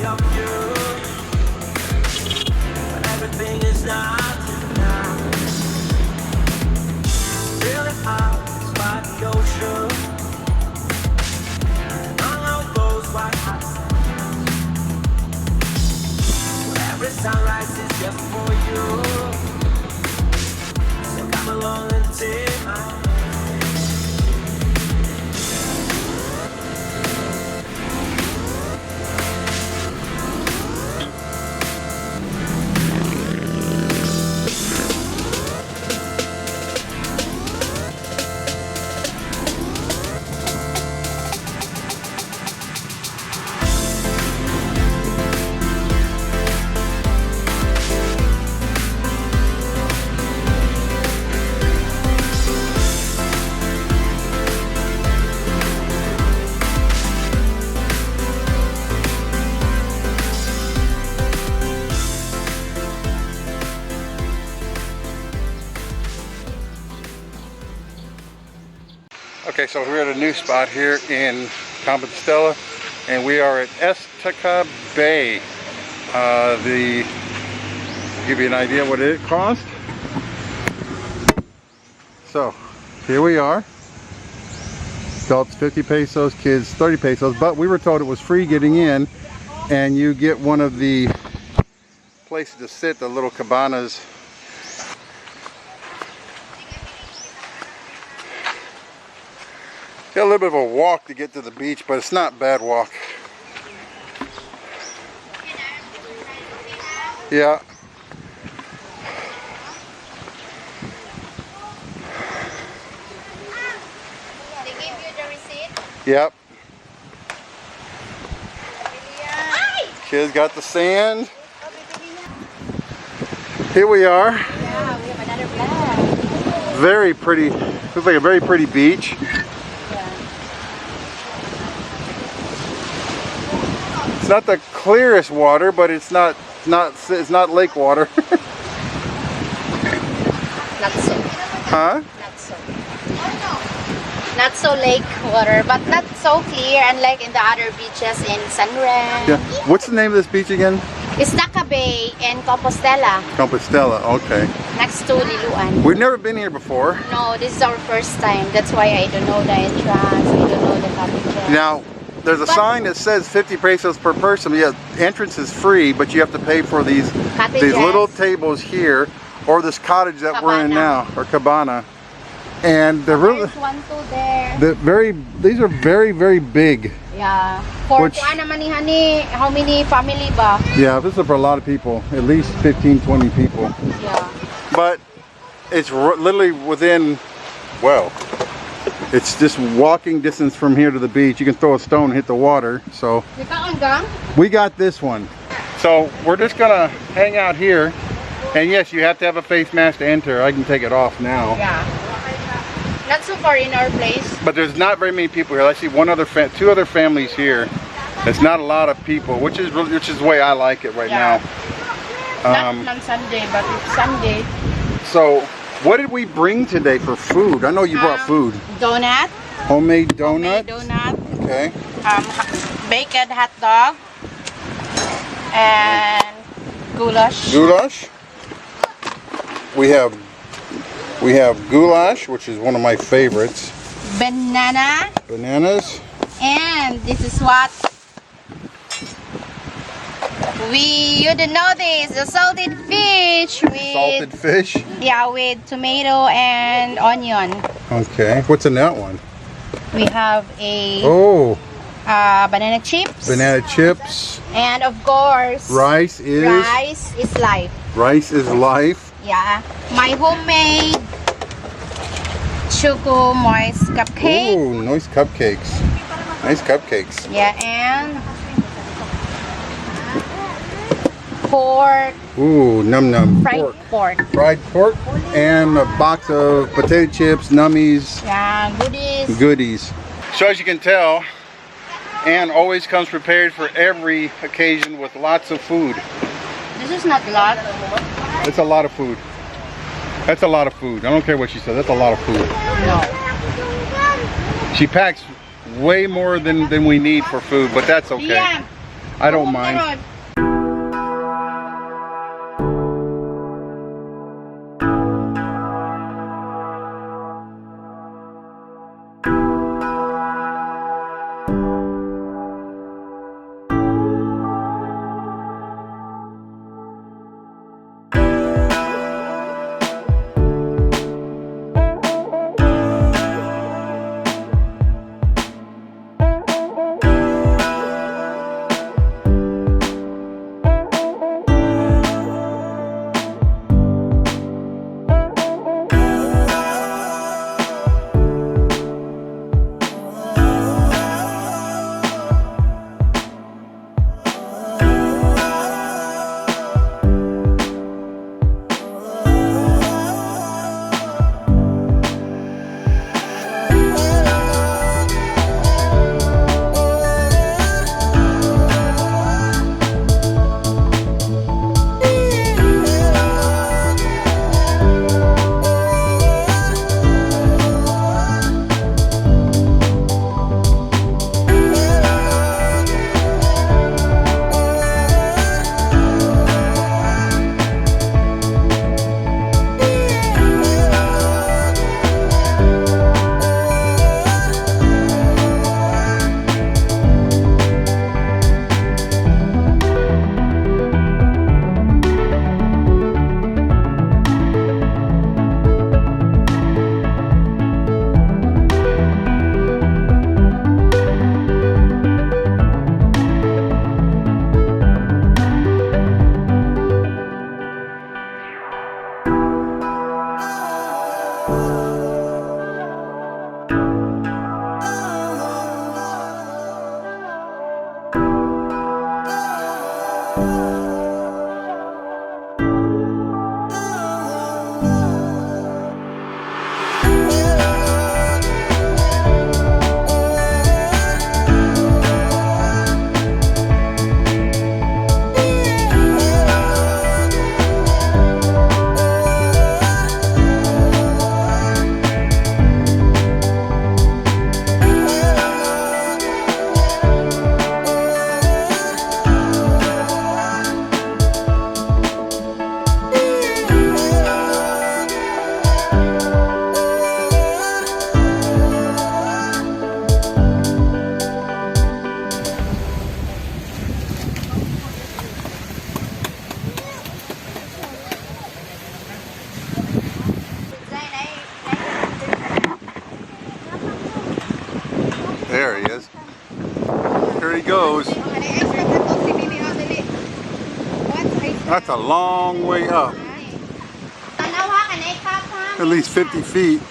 of you. But everything is not enough. Really hard by the ocean. Long out those white hot sands. Every sunrise is just for you. So come along and take my hand. Okay, so we're at a new spot here in Compostela, and we are at Estaca Bay. Give you an idea what it cost. So here we are. Adults 50 pesos, kids 30 pesos, but we were told it was free getting in, and you get one of the places to sit, the little cabanas. Got a little bit of a walk to get to the beach, but it's not a bad walk. Yeah. They gave you the receipt? Yep. Kids got the sand. Here we are. Yeah, we have another flag. Very pretty. Looks like a very pretty beach. It's not the clearest water, but it's not lake water. Not so. Huh? Not so. Not so lake water, but not so clear, unlike in the other beaches in Sunren. Yeah. What's the name of this beach again? Estaca Bay and Compostela, Compostela. Okay. next to Liluan. We've never been here before. No, this is our first time. That's why I don't know the entrance. I don't know the cottages. Now, there's a sign that says 50 pesos per person. Yeah, entrance is free, but you have to pay for these little tables here, or this cottage that we're in now, or cabana. And they're really, There's one, two there. these are very, very big. Yeah. For Which- kuan naman ni honey, how many family ba? Yeah, this is for a lot of people, at least 15, 20 people. Yeah. But it's literally within, well, it's just walking distance from here to the beach. You can throw a stone and hit the water. So we got this one. So we're just gonna hang out here. And yes, you have to have a face mask to enter. I can take it off now. Yeah. Not so far in our place. But there's not very many people here. I see two other families here. It's not a lot of people, which is the way I like it right now. Not on Sunday, but it's Sunday. So, what did we bring today for food? I know you brought food. Donut. Homemade donut. Donut. Okay. Baked hot dog. And goulash. Goulash. We have goulash, which is one of my favorites. Banana. Bananas. And this is what you didn't know this, the salted fish with Salted fish. Yeah, with tomato and onion. Okay. What's in that one? We have a banana chips. Banana chips. And of course, Rice is life. Rice is life. Yeah. My homemade choco moist cupcake. Ooh, nice cupcakes. Nice cupcakes. Yeah, and pork. Ooh, num num. Fried pork. Fried pork. And a box of potato chips, nummies. Yeah, goodies. Goodies. So as you can tell, Anne always comes prepared for every occasion with lots of food. This is not a lot. It's a lot of food. That's a lot of food. I don't care what she says. That's a lot of food. No. She packs way more than we need for food, but that's okay. Yeah. I don't mind. There he is. Here he goes. That's a long way up. At least 50 feet.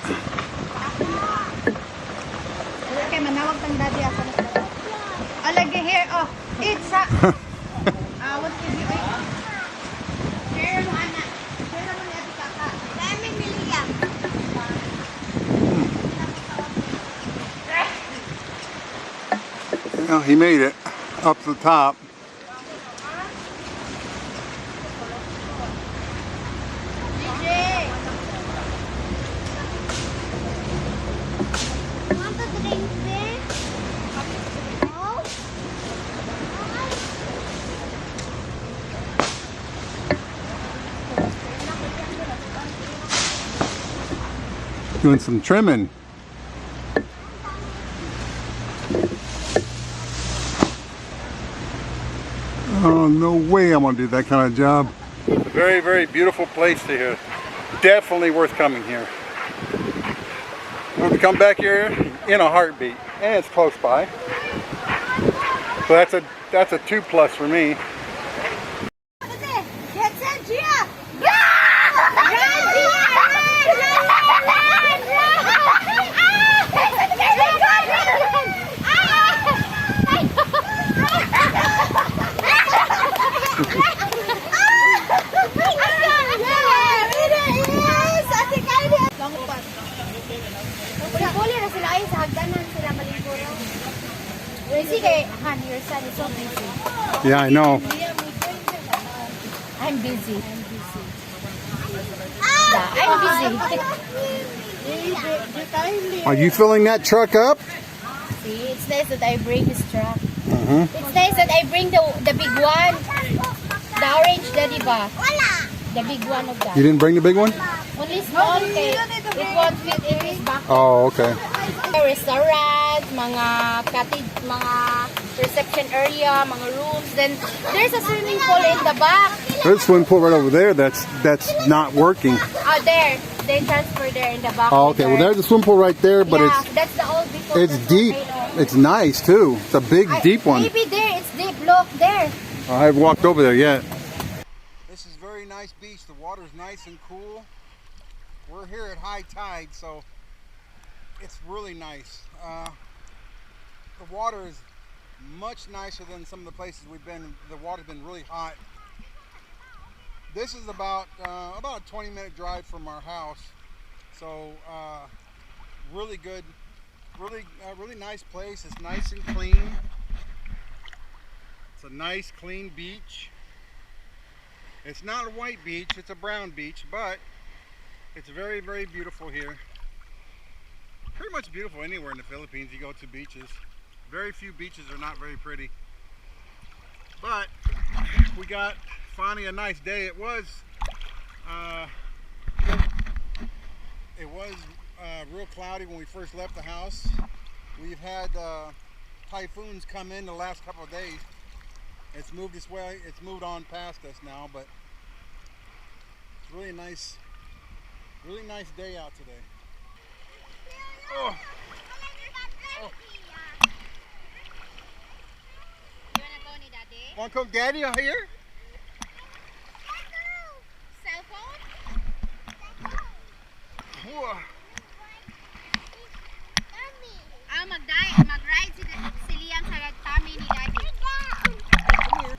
Well, he made it up to the top. Doing some trimming. Oh, no way I'm gonna do that kind of job. Very, very beautiful place to here. Definitely worth coming here. I'm gonna come back here in a heartbeat, and it's close by. So that's a 2+ for me. Your son is so busy. Yeah, I know. I'm busy. Yeah, I'm busy. Are you filling that truck up? See, it's nice that I bring his truck. It says that I bring the big one. The orange, the diba? The big one of that. You didn't bring the big one? Only small cake. It won't fit in his back. Oh, okay. Restaurant, mga cottage, mga reception area, mga rooms. Then there's a swimming pool in the back. There's a swimming pool right over there that's not working. Oh, there. They transfer there in the back. Oh, okay. Well, there's a swimming pool right there, but yeah, that's the old before. it's deep. It's nice too. It's a big, deep one. Maybe there. It's deep. Look there. I haven't walked over there yet. This is a very nice beach. The water's nice and cool. We're here at high tide, so it's really nice. The water is much nicer than some of the places we've been. The water's been really hot. This is about a 20-minute drive from our house, so really good, really nice place. It's nice and clean. It's a nice, clean beach. It's not a white beach; it's a brown beach, but it's very, very beautiful here. Pretty much beautiful anywhere in the Philippines you go to beaches. Very few beaches are not very pretty. But we got finally a nice day. It was real cloudy when we first left the house. We've had typhoons come in the last couple of days. It's moved this way. It's moved on past us now, but it's really nice day out today. Oh. Oh. You wanna go ni Daddy? Want to come, Daddy, out here? Cell phone? Whoa. Mag-ride si Liam sa tummy ni Daddy. Come here.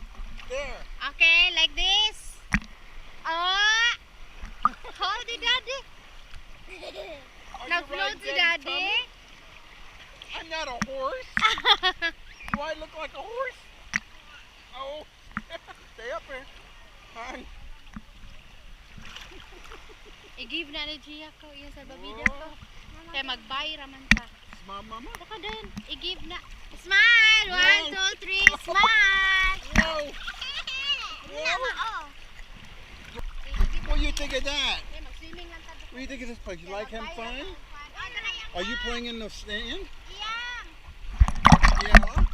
There. Okay, like this. Oh! Hold it, Daddy. Now float to Daddy. I'm not a horse. Do I look like a horse? Oh. Stay up here. Fine. I-give na Gia ko. Iya sa babida ko. Kaya mag-buy raman ka. Smile, Mama. Saka din. I-give na. Smile! 1, 2, 3. Smile! Whoa. Whoa. What do you think of that? What do you think of this place? You like having fun? Are you playing in the sand? Yeah.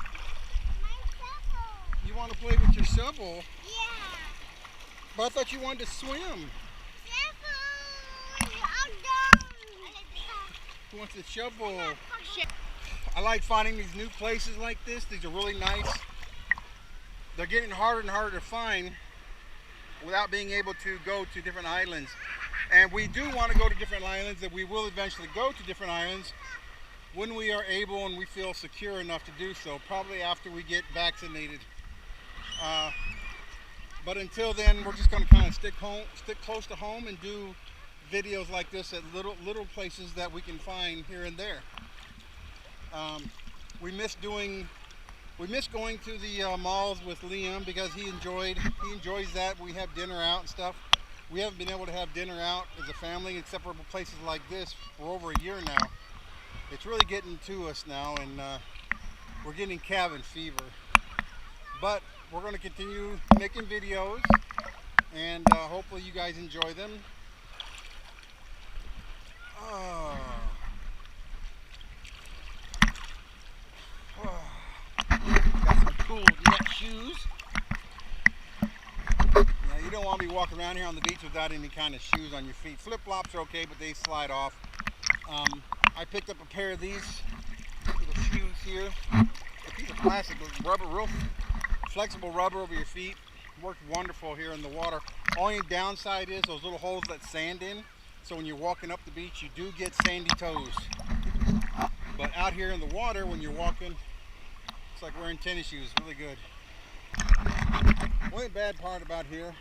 You want to play with your shovel? Yeah. But I thought you wanted to swim. Who wants to shovel? I like finding these new places like this. These are really nice. They're getting harder and harder to find without being able to go to different islands. And we do want to go to different islands, that we will eventually go to different islands when we are able and we feel secure enough to do so, probably after we get vaccinated. But until then, we're just going to kind of stick close to home and do videos like this at little places that we can find here and there. We miss going to the malls with Liam because he enjoys that. We have dinner out and stuff. We haven't been able to have dinner out as a family except for places like this for over a year now. It's really getting to us now, and we're getting cabin fever. But we're going to continue making videos, and hopefully you guys enjoy them. Got some cool net shoes. Now you don't want to be walking around here on the beach without any kind of shoes on your feet. Flip-flops are okay, but they slide off. I picked up a pair of these little shoes here. A piece of plastic with rubber, real flexible rubber over your feet. Worked wonderful here in the water. Only downside is those little holes that sand in. So when you're walking up the beach, you do get sandy toes. But out here in the water, when you're walking, it's like wearing tennis shoes. Really good. Only bad part about here,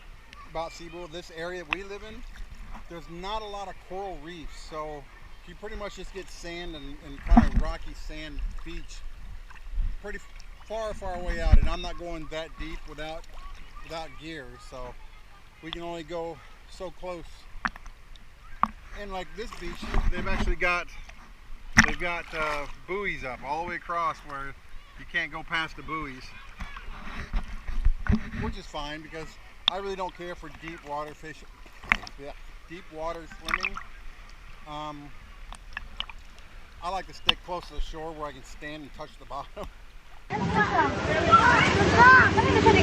about Cebu, this area we live in, there's not a lot of coral reefs. So you pretty much just get sand and kind of rocky sand beach. Pretty far away out, and I'm not going that deep without gear. So we can only go so close. And like this beach, they've got buoys up all the way across where You can't go past the buoys, which is fine because I really don't care for deep water fishing. Yeah, deep water swimming. I like to stick close to the shore where I can stand and touch the bottom.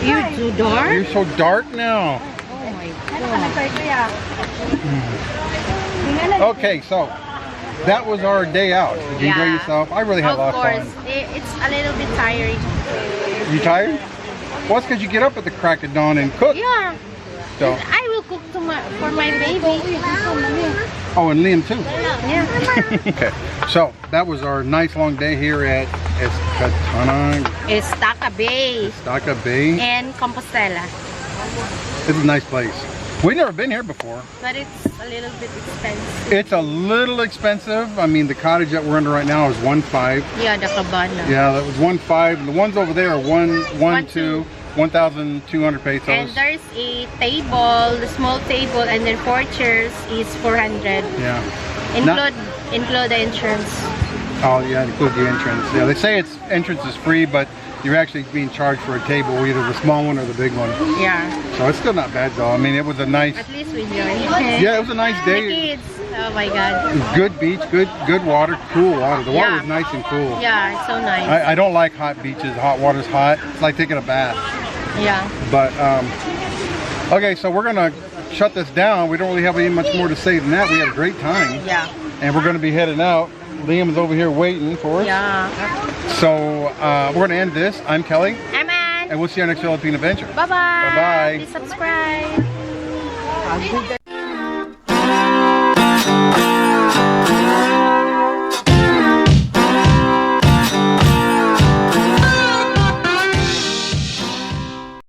You're too dark? You're so dark now. Oh my god. Okay, so that was our day out. Did you enjoy yourself? I really had a lot of fun. Of course. It's a little bit tiring. You tired? Well, it's because you get up at the crack of dawn and cook. Yeah. So. I will cook for my baby. Oh, and Liam too. Yeah. Okay, so that was our nice long day here at Estaca Bay. Estaca Bay. And Compostela. It's a nice place. We've never been here before. But it's a little bit expensive. It's a little expensive. I mean, the cottage that we're under right now is 1.5. Yeah, the cabana. Yeah, that was 1.5. The ones over there are 1,200 pesos. And there's a table, the small table, and then 4 chairs is 400. Yeah. Include the entrance. Oh yeah, include the entrance. Yeah, they say entrance is free, but you're actually being charged for a table, either the small one or the big one. Yeah. So it's still not bad though. I mean, it was a nice. At least we enjoyed. Yeah, it was a nice day. The kids. Oh my god. Good beach, good water, cool water. The water was nice and cool. Yeah, it's so nice. I don't like hot beaches. Hot water's hot. It's like taking a bath. Yeah. But okay, so we're gonna shut this down. We don't really have any much more to say than that. We had a great time. Yeah. And we're gonna be heading out. Liam's over here waiting for us. Yeah. So we're gonna end this. I'm Kelly. I'm Ann. And we'll see you on our next Philippine adventure. Bye-bye. Bye-bye. Please subscribe.